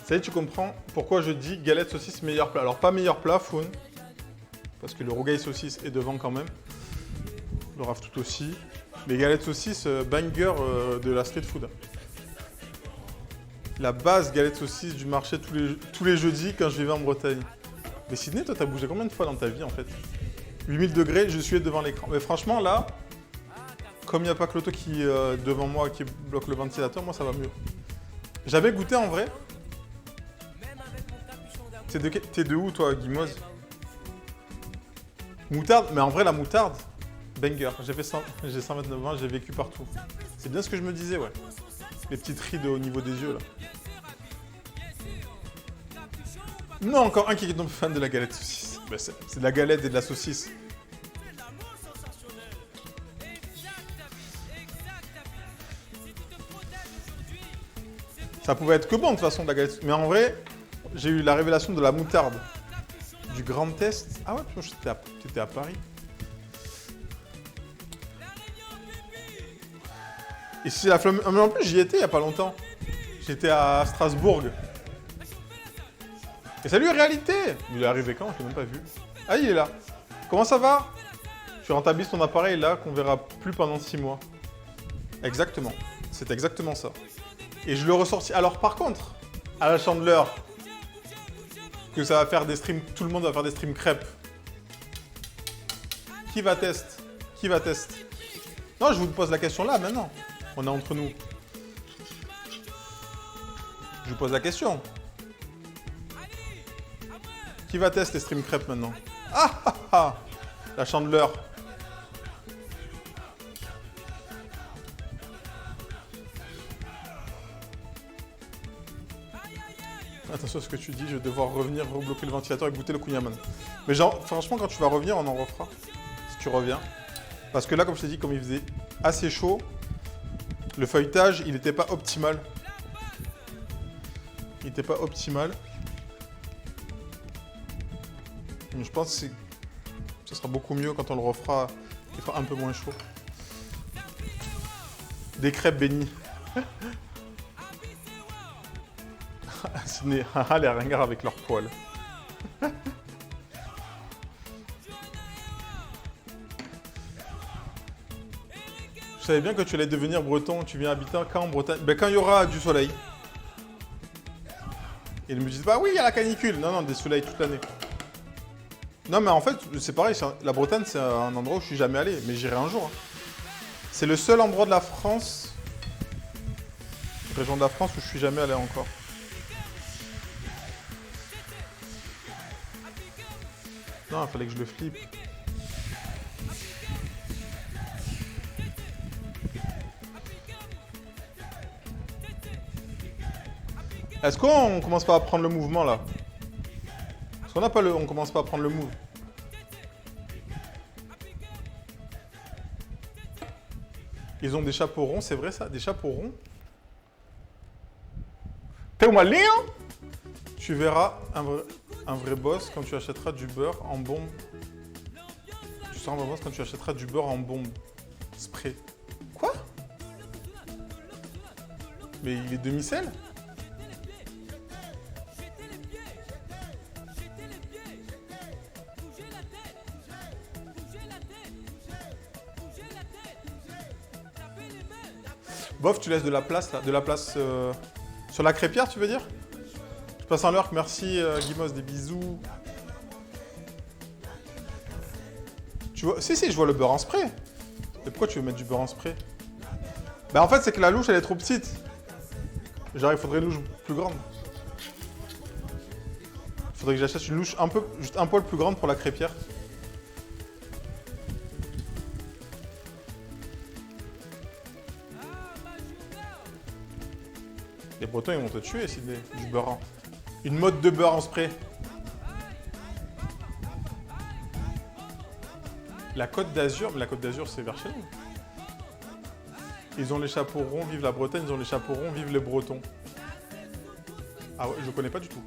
Ça y est, tu comprends pourquoi je dis galette saucisse meilleur plat. Alors pas meilleur plat, Foun, parce que le rougail saucisse est devant quand même. Le raf tout aussi. Mais galette saucisse, banger de la street food. La base galette saucisse du marché tous les jeudis quand je vivais en Bretagne. Mais Sydney, toi, t'as bougé combien de fois dans ta vie en fait? 8000 degrés, je suis devant l'écran. Mais franchement, là, comme il n'y a pas que l'auto qui devant moi qui bloque le ventilateur, moi ça va mieux. J'avais goûté en vrai. T'es de où toi, Guimoz? Moutarde, mais en vrai la moutarde, banger. J'ai 129 ans, j'ai vécu partout. C'est bien ce que je me disais, ouais. Les petites rides au niveau des yeux là. Non, encore un qui est donc fan de la galette saucisse. Bah, c'est de la galette et de la saucisse. Ça pouvait être que bon de toute façon de la galette. Mais en vrai, j'ai eu la révélation de la moutarde. Du Grand Est. Ah ouais, t'étais à Paris. Et c'est la flamme. Mais en plus, j'y étais il y a pas longtemps. J'étais à Strasbourg. Et salut, réalité! Il est arrivé quand? Je l'ai même pas vu. Ah, il est là. Comment ça va? Tu rentabilises ton appareil là qu'on verra plus pendant 6 mois. Exactement. C'est exactement ça. Et je le ressortis. Alors par contre, à la chandeleur, que ça va faire des streams, tout le monde va faire des streams crêpes. Qui va tester? Qui va tester? Non, je vous pose la question là maintenant. On est entre nous. Je vous pose la question. Qui va tester les stream crêpes maintenant? Ah ah ah! La chandeleur. Attention à ce que tu dis, je vais devoir revenir rebloquer le ventilateur et goûter le kouign-amann. Mais genre, franchement, quand tu vas revenir, on en refera. Si tu reviens. Parce que là, comme je t'ai dit, comme il faisait assez chaud, le feuilletage, il n'était pas optimal. Il n'était pas optimal. Mais je pense que ça sera beaucoup mieux quand on le refera. Il fera un peu moins chaud. Des crêpes bénies. Sydney, les ringards avec leurs poils. Je savais bien que tu allais devenir breton. Tu viens habiter quand en Bretagne? Ben, quand il y aura du soleil. Et ils me disent, bah oui, il y a la canicule. Non, non, des soleils toute l'année. Non, mais en fait, c'est pareil. La Bretagne, c'est un endroit où je suis jamais allé. Mais j'irai un jour. Hein. C'est le seul endroit de la France, région de la France, où je suis jamais allé encore. Non, il fallait que je le flippe. Est-ce qu'on commence pas à prendre le mouvement là? Est-ce qu'on n'a pas on commence pas à prendre le move? Ils ont des chapeaux ronds, c'est vrai ça? Des chapeaux ronds? T'es au malin? Tu verras un vrai boss quand tu achèteras du beurre en bombe. Tu seras un vrai boss quand tu achèteras du beurre en bombe. Spray. Quoi? Mais il est demi-sel? Bof, tu laisses de la place là, sur la crêpière, tu veux dire? Je passe en lurk, merci Guimos, des bisous. Tu vois? Si, je vois le beurre en spray. Et pourquoi tu veux mettre du beurre en spray? Bah en fait, c'est que la louche, elle est trop petite. Genre, il faudrait une louche plus grande. Il faudrait que j'achète une louche juste un poil plus grande pour la crêpière. Les Bretons, ils vont te tuer, Sydney, du beurre en... Une mode de beurre en spray. La Côte d'Azur, mais la Côte d'Azur, c'est vers chez nous. Ils ont les chapeaux ronds, vive la Bretagne, ils ont les chapeaux ronds, vive les Bretons. Ah ouais, je connais pas du tout.